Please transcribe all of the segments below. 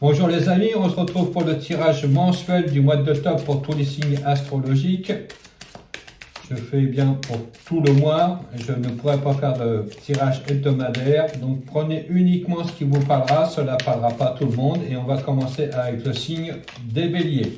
Bonjour les amis, on se retrouve pour le tirage mensuel du mois d'octobre pour tous les signes astrologiques. Je fais bien pour tout le mois, je ne pourrai pas faire de tirage hebdomadaire, donc prenez uniquement ce qui vous parlera, cela ne parlera pas à tout le monde et on va commencer avec le signe des Béliers.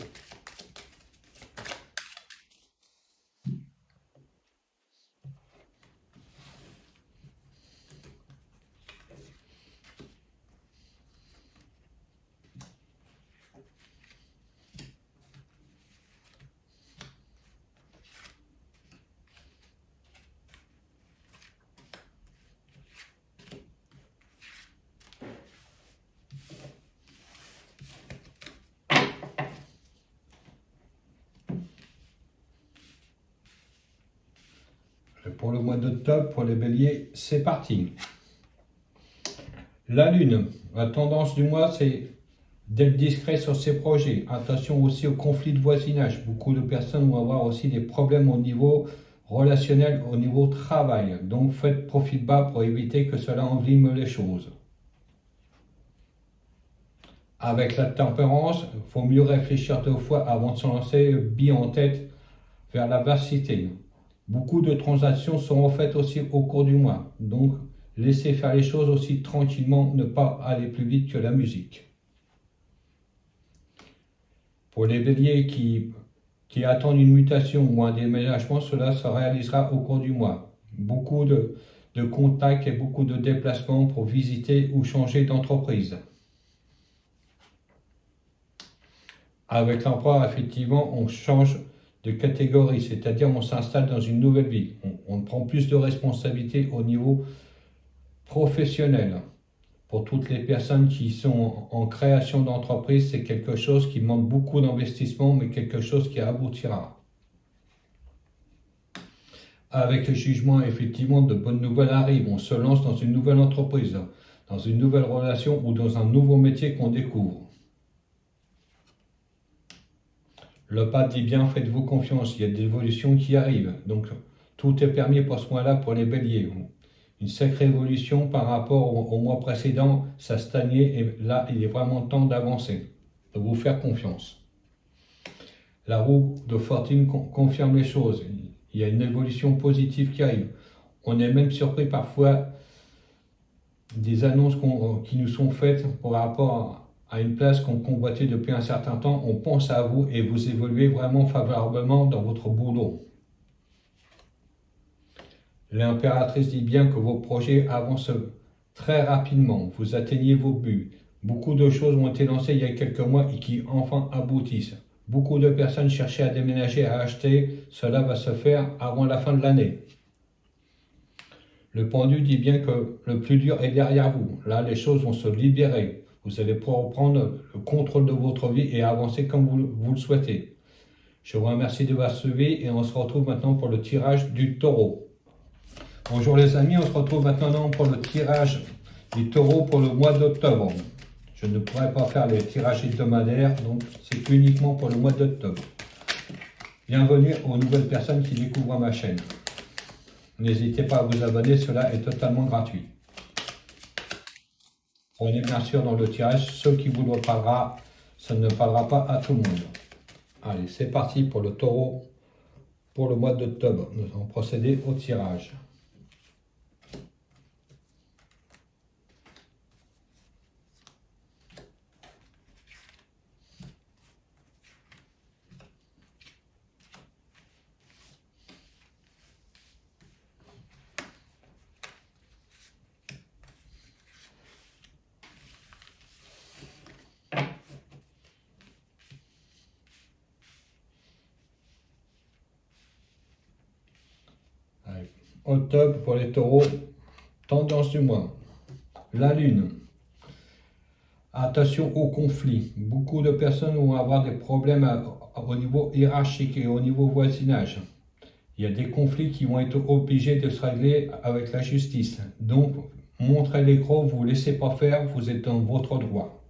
Pour le mois d'octobre, pour les Béliers, c'est parti. La Lune, la tendance du mois, c'est d'être discret sur ses projets. Attention aussi aux conflits de voisinage. Beaucoup de personnes vont avoir aussi des problèmes au niveau relationnel, au niveau travail. Donc faites profil bas pour éviter que cela envenime les choses. Avec la tempérance, il faut mieux réfléchir deux fois avant de se lancer bien en tête vers l'adversité. Beaucoup de transactions seront faites aussi au cours du mois. Donc laissez faire les choses aussi tranquillement, ne pas aller plus vite que la musique. Pour les béliers qui attendent une mutation ou un déménagement, cela se réalisera au cours du mois. Beaucoup de contacts et beaucoup de déplacements pour visiter ou changer d'entreprise. Avec l'emploi, effectivement, on change de catégorie, c'est-à-dire on s'installe dans une nouvelle vie. On prend plus de responsabilités au niveau professionnel. Pour toutes les personnes qui sont en création d'entreprise, c'est quelque chose qui demande beaucoup d'investissement, mais quelque chose qui aboutira. Avec le jugement, effectivement, de bonnes nouvelles arrivent. On se lance dans une nouvelle entreprise, dans une nouvelle relation ou dans un nouveau métier qu'on découvre. Le pape dit bien, faites-vous confiance, il y a des évolutions qui arrivent. Donc, tout est permis pour ce mois-là pour les béliers. Une sacrée évolution par rapport au mois précédent, ça stagnait et là, il est vraiment temps d'avancer, de vous faire confiance. La roue de fortune confirme les choses. Il y a une évolution positive qui arrive. On est même surpris parfois des annonces qui nous sont faites par rapport à une place qu'on convoitait depuis un certain temps. On pense à vous et vous évoluez vraiment favorablement dans votre boulot. L'impératrice dit bien que vos projets avancent très rapidement, vous atteignez vos buts. Beaucoup de choses ont été lancées il y a quelques mois et qui enfin aboutissent. Beaucoup de personnes cherchaient à déménager, à acheter, cela va se faire avant la fin de l'année. Le pendu dit bien que le plus dur est derrière vous. Là, les choses vont se libérer. Vous allez pouvoir prendre le contrôle de votre vie et avancer comme vous le souhaitez. Je vous remercie de votre suivi et on se retrouve maintenant pour le tirage du taureau. Bonjour les amis, on se retrouve maintenant pour le tirage du taureau pour le mois d'octobre. Je ne pourrai pas faire les tirages hebdomadaires, donc c'est uniquement pour le mois d'octobre. Bienvenue aux nouvelles personnes qui découvrent ma chaîne. N'hésitez pas à vous abonner, cela est totalement gratuit. Prenez bien sûr dans le tirage ce qui vous parlera, ça ne parlera pas à tout le monde. Allez, c'est parti pour le taureau pour le mois d'octobre. Nous allons procéder au tirage. Octobre pour les taureaux, tendance du mois. La lune. Attention aux conflits. Beaucoup de personnes vont avoir des problèmes au niveau hiérarchique et au niveau voisinage. Il y a des conflits qui vont être obligés de se régler avec la justice. Donc, montrez les gros, vous ne laissez pas faire, vous êtes dans votre droit.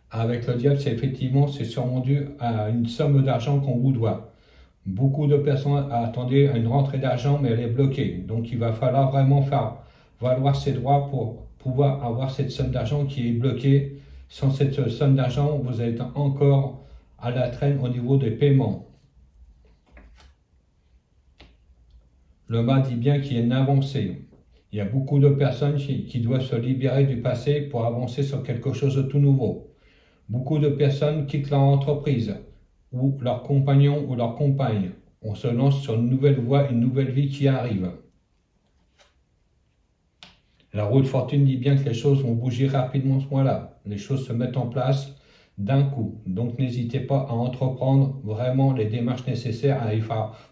Avec le diable, c'est effectivement, c'est sûrement dû à une somme d'argent qu'on vous doit. Beaucoup de personnes attendaient une rentrée d'argent, mais elle est bloquée. Donc, il va falloir vraiment faire valoir ses droits pouvoir avoir cette somme d'argent qui est bloquée. Sans cette somme d'argent, vous êtes encore à la traîne au niveau des paiements. Le bas dit bien qu'il y a une avancée. Il y a beaucoup de personnes qui doivent se libérer du passé pour avancer sur quelque chose de tout nouveau. Beaucoup de personnes quittent leur entreprise ou leur compagnon ou leur compagne. On se lance sur une nouvelle voie, une nouvelle vie qui arrive. La roue de fortune dit bien que les choses vont bouger rapidement ce mois-là. Les choses se mettent en place d'un coup. Donc n'hésitez pas à entreprendre vraiment les démarches nécessaires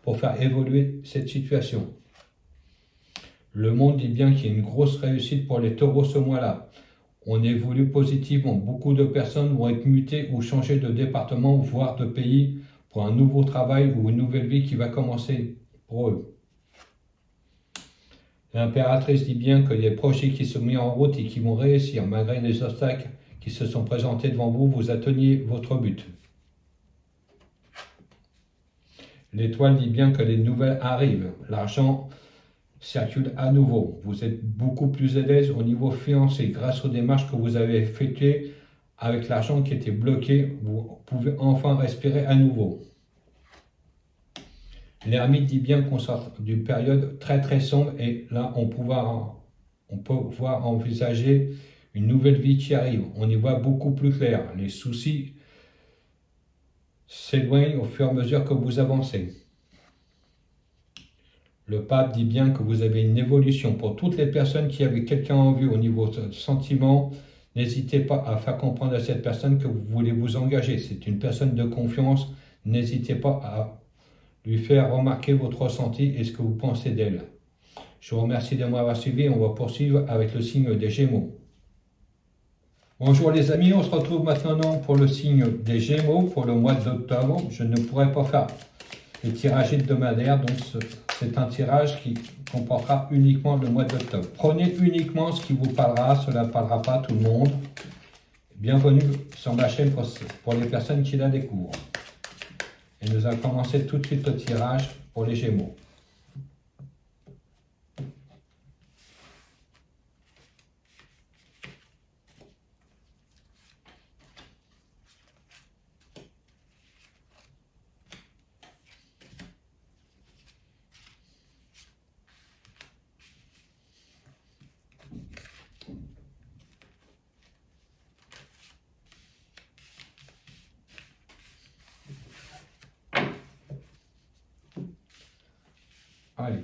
pour faire évoluer cette situation. Le monde dit bien qu'il y a une grosse réussite pour les taureaux ce mois-là. On évolue positivement. Beaucoup de personnes vont être mutées ou changer de département, voire de pays, pour un nouveau travail ou une nouvelle vie qui va commencer pour eux. L'impératrice dit bien qu'il y a des projets qui sont mis en route et qui vont réussir. Malgré les obstacles qui se sont présentés devant vous, vous atteignez votre but. L'étoile dit bien que les nouvelles arrivent. L'argent circule à nouveau. Vous êtes beaucoup plus à l'aise au niveau financier. Grâce aux démarches que vous avez effectuées avec l'argent qui était bloqué, vous pouvez enfin respirer à nouveau. L'ermite dit bien qu'on sort d'une période très très sombre et là on peut voir envisager une nouvelle vie qui arrive. On y voit beaucoup plus clair. Les soucis s'éloignent au fur et à mesure que vous avancez. Le pape dit bien que vous avez une évolution. Pour toutes les personnes qui avaient quelqu'un en vue au niveau sentiment, n'hésitez pas à faire comprendre à cette personne que vous voulez vous engager. C'est une personne de confiance. N'hésitez pas à lui faire remarquer votre ressenti et ce que vous pensez d'elle. Je vous remercie de m'avoir suivi. On va poursuivre avec le signe des Gémeaux. Bonjour les amis, on se retrouve maintenant pour le signe des Gémeaux pour le mois d'octobre. Je ne pourrai pas faire le tirage hebdomadaire, donc c'est un tirage qui comportera uniquement le mois d'octobre. Prenez uniquement ce qui vous parlera, cela ne parlera pas à tout le monde. Bienvenue sur ma chaîne pour les personnes qui la découvrent. Et nous allons commencer tout de suite le tirage pour les Gémeaux. Allez,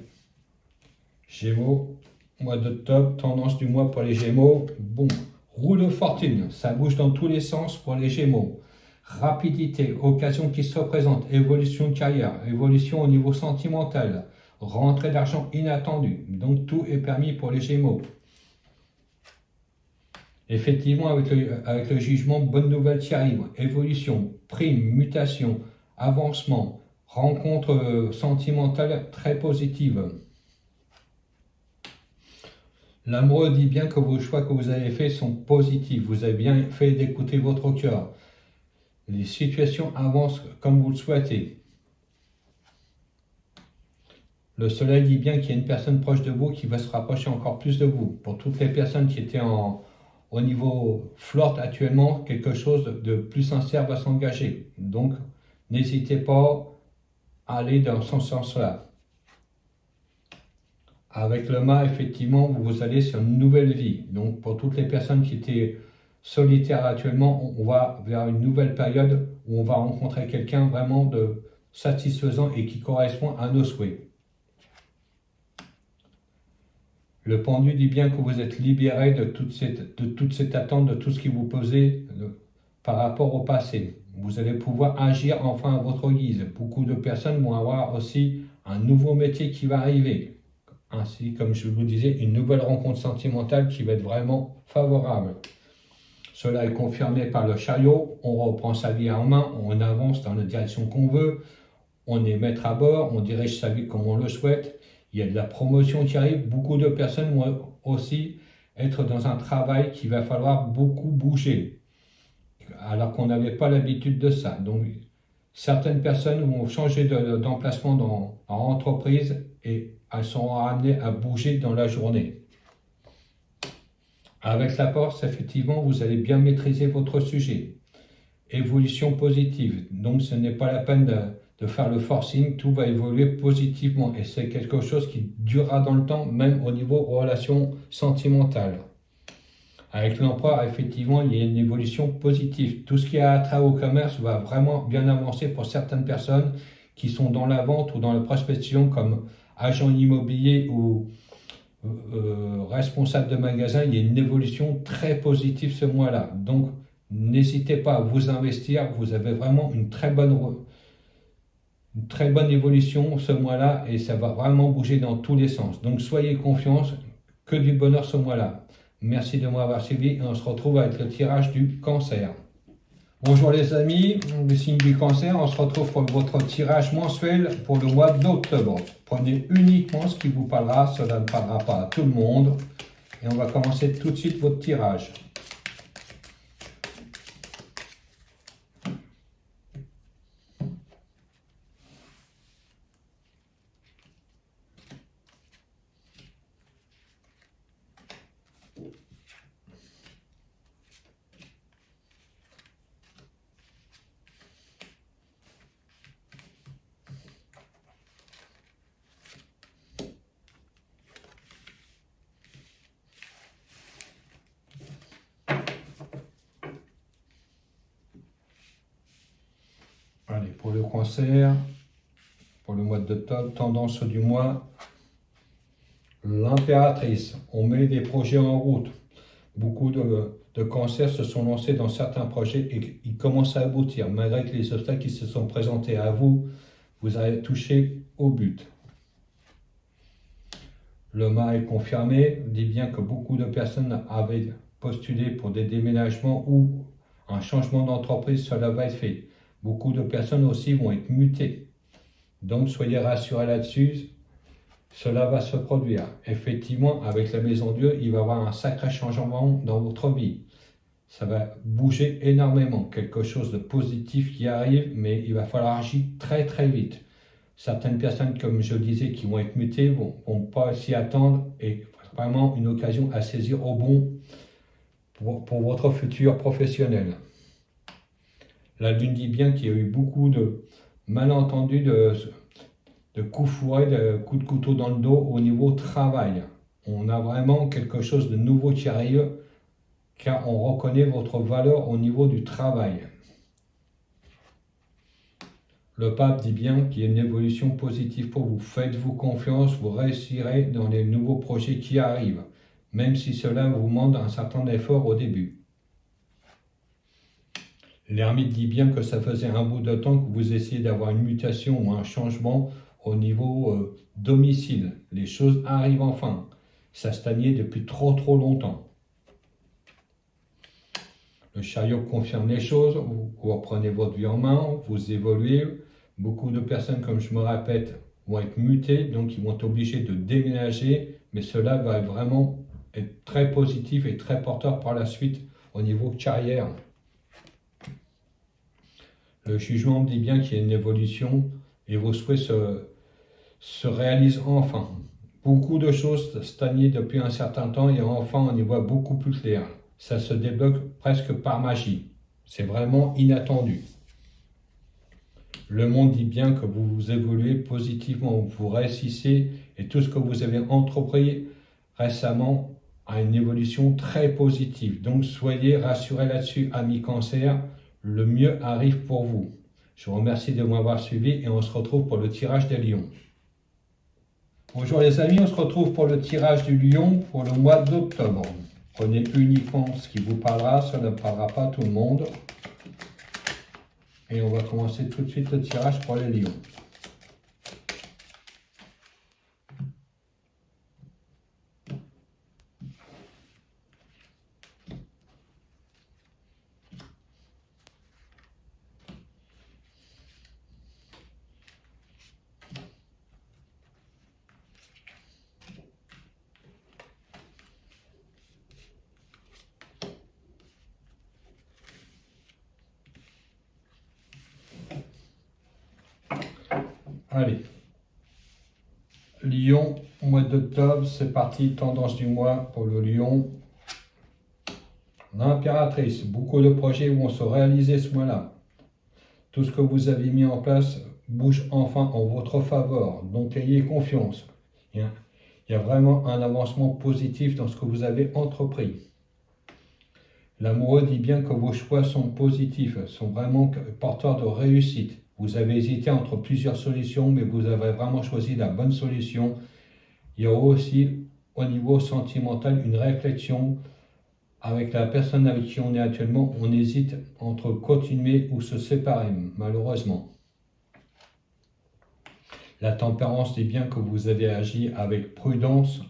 Gémeaux, mois d'octobre, tendance du mois pour les Gémeaux. Bon, roue de fortune, ça bouge dans tous les sens pour les Gémeaux. Rapidité, occasion qui se présente, évolution de carrière, évolution au niveau sentimental, rentrée d'argent inattendue. Donc tout est permis pour les Gémeaux. Effectivement, avec le jugement, bonne nouvelle qui arrive. Évolution, prime, mutation, avancement. Rencontre sentimentale très positive. L'amoureux dit bien que vos choix que vous avez faits sont positifs. Vous avez bien fait d'écouter votre cœur. Les situations avancent comme vous le souhaitez. Le soleil dit bien qu'il y a une personne proche de vous qui va se rapprocher encore plus de vous. Pour toutes les personnes qui étaient au niveau flirt actuellement, quelque chose de plus sincère va s'engager. Donc, n'hésitez pas aller dans ce sens-là. Avec le mât, effectivement, vous allez sur une nouvelle vie. Donc, pour toutes les personnes qui étaient solitaires actuellement, on va vers une nouvelle période où on va rencontrer quelqu'un vraiment de satisfaisant et qui correspond à nos souhaits. Le pendu dit bien que vous êtes libéré de toute cette attente, de tout ce qui vous pesait par rapport au passé. Vous allez pouvoir agir enfin à votre guise. Beaucoup de personnes vont avoir aussi un nouveau métier qui va arriver. Ainsi, comme je vous disais, une nouvelle rencontre sentimentale qui va être vraiment favorable. Cela est confirmé par le chariot. On reprend sa vie en main, on avance dans la direction qu'on veut. On est maître à bord, on dirige sa vie comme on le souhaite. Il y a de la promotion qui arrive. Beaucoup de personnes vont aussi être dans un travail qui va falloir beaucoup bouger, alors qu'on n'avait pas l'habitude de ça. Donc, certaines personnes vont changer d'emplacement en entreprise et elles sont amenées à bouger dans la journée. Avec la force, effectivement, vous allez bien maîtriser votre sujet. Évolution positive. Donc, ce n'est pas la peine de faire le forcing. Tout va évoluer positivement. Et c'est quelque chose qui durera dans le temps, même au niveau relations sentimentales. Avec l'emploi, effectivement, il y a une évolution positive. Tout ce qui a trait au commerce va vraiment bien avancer pour certaines personnes qui sont dans la vente ou dans la prospection comme agent immobilier ou responsable de magasin. Il y a une évolution très positive ce mois-là. Donc, n'hésitez pas à vous investir. Vous avez vraiment une très bonne évolution ce mois-là et ça va vraiment bouger dans tous les sens. Donc, soyez confiants, que du bonheur ce mois-là. Merci de m'avoir suivi et on se retrouve avec le tirage du cancer. Bonjour les amis, le signe du cancer, on se retrouve pour votre tirage mensuel pour le mois d'octobre. Prenez uniquement ce qui vous parlera, cela ne parlera pas à tout le monde. Et on va commencer tout de suite votre tirage. Allez, pour le cancer, pour le mois d'octobre, tendance du mois, l'impératrice. On met des projets en route. Beaucoup de cancers se sont lancés dans certains projets et ils commencent à aboutir. Malgré que les obstacles qui se sont présentés à vous, vous avez touché au but. Le mât est confirmé, dit bien que beaucoup de personnes avaient postulé pour des déménagements ou un changement d'entreprise, cela va être fait. Beaucoup de personnes aussi vont être mutées. Donc soyez rassurés là-dessus, cela va se produire. Effectivement, avec la Maison Dieu, il va y avoir un sacré changement dans votre vie. Ça va bouger énormément, quelque chose de positif qui arrive, mais il va falloir agir très très vite. Certaines personnes, comme je disais, qui vont être mutées, vont pas s'y attendre et vraiment une occasion à saisir au bon pour votre futur professionnel. La Lune dit bien qu'il y a eu beaucoup de malentendus, de coups fourrés, de coups de couteau dans le dos au niveau travail. On a vraiment quelque chose de nouveau qui arrive car on reconnaît votre valeur au niveau du travail. Le pape dit bien qu'il y a une évolution positive pour vous. Faites-vous confiance, vous réussirez dans les nouveaux projets qui arrivent, même si cela vous demande un certain effort au début. L'ermite dit bien que ça faisait un bout de temps que vous essayez d'avoir une mutation ou un changement au niveau domicile. Les choses arrivent enfin. Ça stagnait depuis trop longtemps. Le chariot confirme les choses, vous reprenez votre vie en main, vous évoluez. Beaucoup de personnes, comme je me répète, vont être mutées, donc ils vont être obligés de déménager, mais cela va vraiment être très positif et très porteur par la suite au niveau carrière. Le jugement dit bien qu'il y a une évolution et vos souhaits se réalisent enfin. Beaucoup de choses stagnaient depuis un certain temps et enfin on y voit beaucoup plus clair. Ça se débloque presque par magie. C'est vraiment inattendu. Le monde dit bien que vous évoluez positivement, vous réussissez et tout ce que vous avez entrepris récemment a une évolution très positive. Donc soyez rassurés là-dessus, amis cancer, le mieux arrive pour vous. Je vous remercie de m'avoir suivi et on se retrouve pour le tirage des lions. Bonjour les amis, on se retrouve pour le tirage du lion pour le mois d'octobre. Prenez uniquement ce qui vous parlera, cela ne parlera pas à tout le monde. Et on va commencer tout de suite le tirage pour les lions. Allez, Lion, mois d'octobre, c'est parti, tendance du mois pour le Lion. L'impératrice, beaucoup de projets vont se réaliser ce mois-là. Tout ce que vous avez mis en place bouge enfin en votre faveur, donc ayez confiance. Il y a vraiment un avancement positif dans ce que vous avez entrepris. L'amoureux dit bien que vos choix sont positifs, sont vraiment porteurs de réussite. Vous avez hésité entre plusieurs solutions, mais vous avez vraiment choisi la bonne solution. Il y a aussi, au niveau sentimental, une réflexion. Avec la personne avec qui on est actuellement, on hésite entre continuer ou se séparer, malheureusement. La tempérance dit bien que vous avez agi avec prudence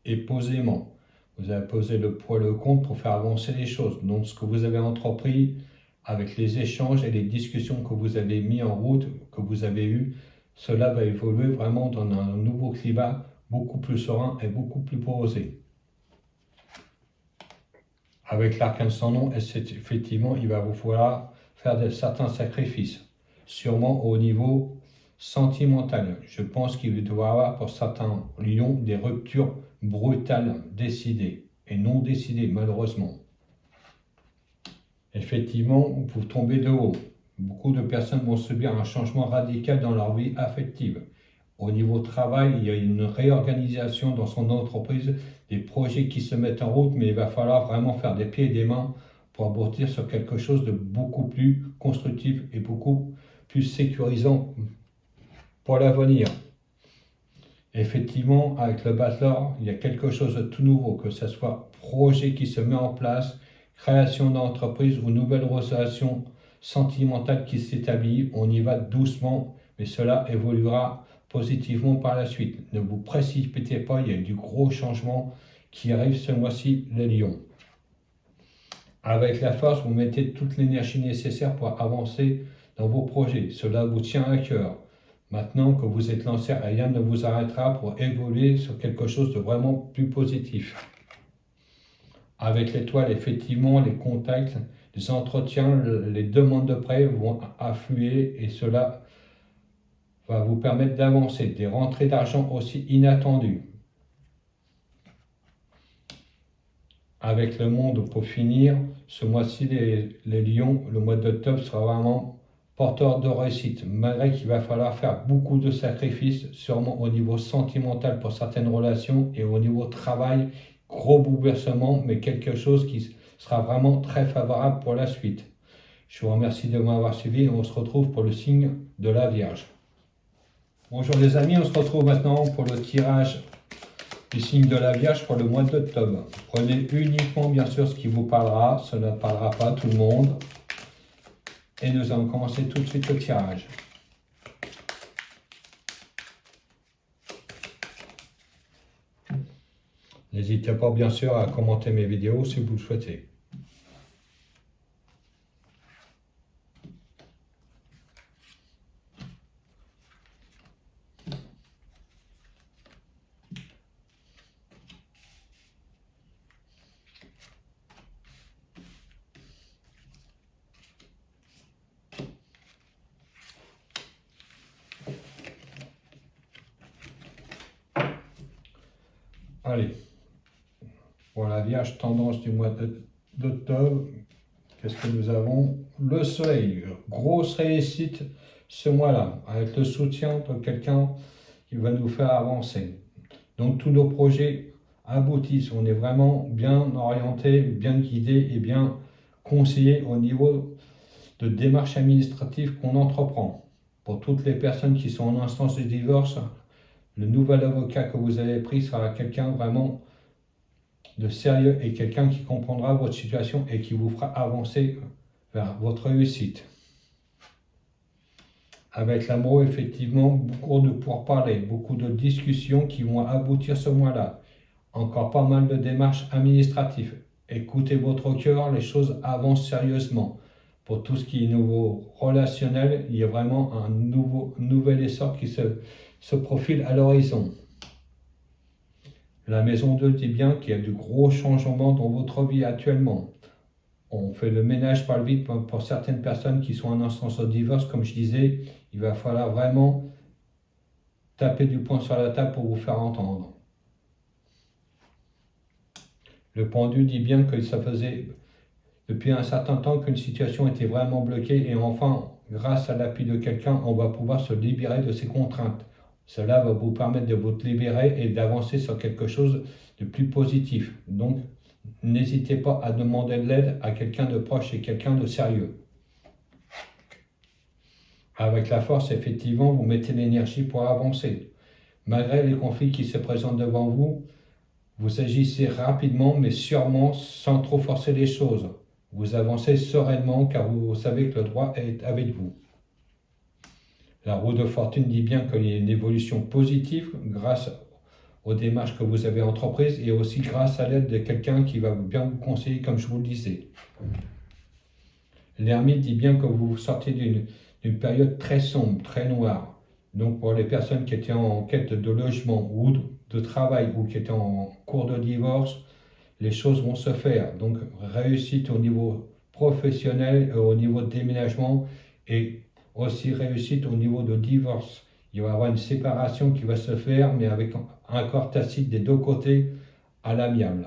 et posément. Vous avez posé le pour et le contre pour faire avancer les choses. Donc ce que vous avez entrepris avec les échanges et les discussions que vous avez mis en route, que vous avez eues, cela va évoluer vraiment dans un nouveau climat beaucoup plus serein et beaucoup plus posé. Avec l'arcane sans nom, effectivement, il va vous falloir faire certains sacrifices, sûrement au niveau sentimental. Je pense qu'il doit y avoir pour certains lions des ruptures brutales, décidées et non décidées, malheureusement. Effectivement, vous tombez de haut. Beaucoup de personnes vont subir un changement radical dans leur vie affective. Au niveau travail, il y a une réorganisation dans son entreprise, des projets qui se mettent en route, mais il va falloir vraiment faire des pieds et des mains pour aboutir sur quelque chose de beaucoup plus constructif et beaucoup plus sécurisant pour l'avenir. Effectivement, avec le Bachelor, il y a quelque chose de tout nouveau, que ce soit projet qui se met en place, création d'entreprise ou nouvelle relation sentimentale qui s'établit. On y va doucement, mais cela évoluera positivement par la suite. Ne vous précipitez pas, il y a du gros changement qui arrive ce mois-ci, les lions. Avec la force, vous mettez toute l'énergie nécessaire pour avancer dans vos projets. Cela vous tient à cœur. Maintenant que vous êtes lancé, rien ne vous arrêtera pour évoluer sur quelque chose de vraiment plus positif. Avec l'étoile, effectivement, les contacts, les entretiens, les demandes de prêt vont affluer et cela va vous permettre d'avancer. Des rentrées d'argent aussi inattendues. Avec le monde, pour finir, ce mois-ci, les lions, le mois d'octobre sera vraiment porteur de réussite, malgré qu'il va falloir faire beaucoup de sacrifices, sûrement au niveau sentimental pour certaines relations et au niveau travail, gros bouleversement, mais quelque chose qui sera vraiment très favorable pour la suite. Je vous remercie de m'avoir suivi et on se retrouve pour le signe de la Vierge. Bonjour les amis, on se retrouve maintenant pour le tirage du signe de la Vierge pour le mois d'octobre. Prenez uniquement bien sûr ce qui vous parlera, cela ne parlera pas à tout le monde. Et nous allons commencer tout de suite le tirage. N'hésitez pas bien sûr à commenter mes vidéos si vous le souhaitez. Allez, pour la Vierge, tendance du mois d'octobre, qu'est-ce que nous avons? Le Soleil, grosse réussite ce mois-là, avec le soutien de quelqu'un qui va nous faire avancer. Donc tous nos projets aboutissent, on est vraiment bien orienté, bien guidé et bien conseillé au niveau de démarches administratives qu'on entreprend. Pour toutes les personnes qui sont en instance de divorce, le nouvel avocat que vous avez pris sera quelqu'un vraiment de sérieux et quelqu'un qui comprendra votre situation et qui vous fera avancer vers votre réussite. Avec l'amour, effectivement, beaucoup de pourparlers, beaucoup de discussions qui vont aboutir ce mois-là. Encore pas mal de démarches administratives. Écoutez votre cœur, les choses avancent sérieusement. Pour tout ce qui est nouveau relationnel, il y a vraiment un nouvel essor qui se profile à l'horizon. La maison 2 dit bien qu'il y a de gros changements dans votre vie actuellement. On fait le ménage par le vide pour certaines personnes qui sont en instance de divorce. Comme je disais, il va falloir vraiment taper du poing sur la table pour vous faire entendre. Le pendu dit bien que ça faisait depuis un certain temps qu'une situation était vraiment bloquée et enfin, grâce à l'appui de quelqu'un, on va pouvoir se libérer de ces contraintes. Cela va vous permettre de vous libérer et d'avancer sur quelque chose de plus positif. Donc, n'hésitez pas à demander de l'aide à quelqu'un de proche et quelqu'un de sérieux. Avec la force, effectivement, vous mettez l'énergie pour avancer. Malgré les conflits qui se présentent devant vous, vous agissez rapidement mais sûrement sans trop forcer les choses. Vous avancez sereinement car vous savez que le droit est avec vous. La roue de fortune dit bien qu'il y a une évolution positive grâce aux démarches que vous avez entreprises et aussi grâce à l'aide de quelqu'un qui va bien vous conseiller comme je vous le disais. L'ermite dit bien que vous sortez d'une période très sombre, très noire. Donc pour les personnes qui étaient en quête de logement ou de travail ou qui étaient en cours de divorce, les choses vont se faire. Donc réussite au niveau professionnel, au niveau de déménagement et aussi réussite au niveau de divorce. Il va y avoir une séparation qui va se faire, mais avec un accord tacite des deux côtés à l'amiable.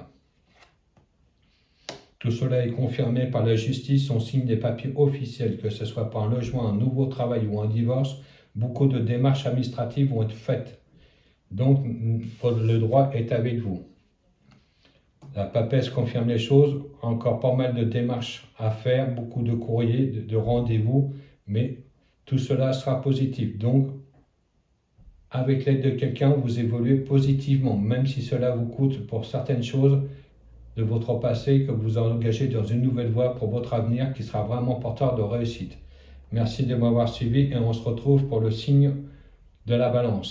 Tout cela est confirmé par la justice, on signe des papiers officiels, que ce soit par un logement, un nouveau travail ou un divorce. Beaucoup de démarches administratives vont être faites. Donc, le droit est avec vous. La papesse confirme les choses, encore pas mal de démarches à faire, beaucoup de courriers, de rendez-vous, mais tout cela sera positif. Donc, avec l'aide de quelqu'un, vous évoluez positivement, même si cela vous coûte pour certaines choses de votre passé, que vous engagez dans une nouvelle voie pour votre avenir qui sera vraiment porteur de réussite. Merci de m'avoir suivi et on se retrouve pour le signe de la balance.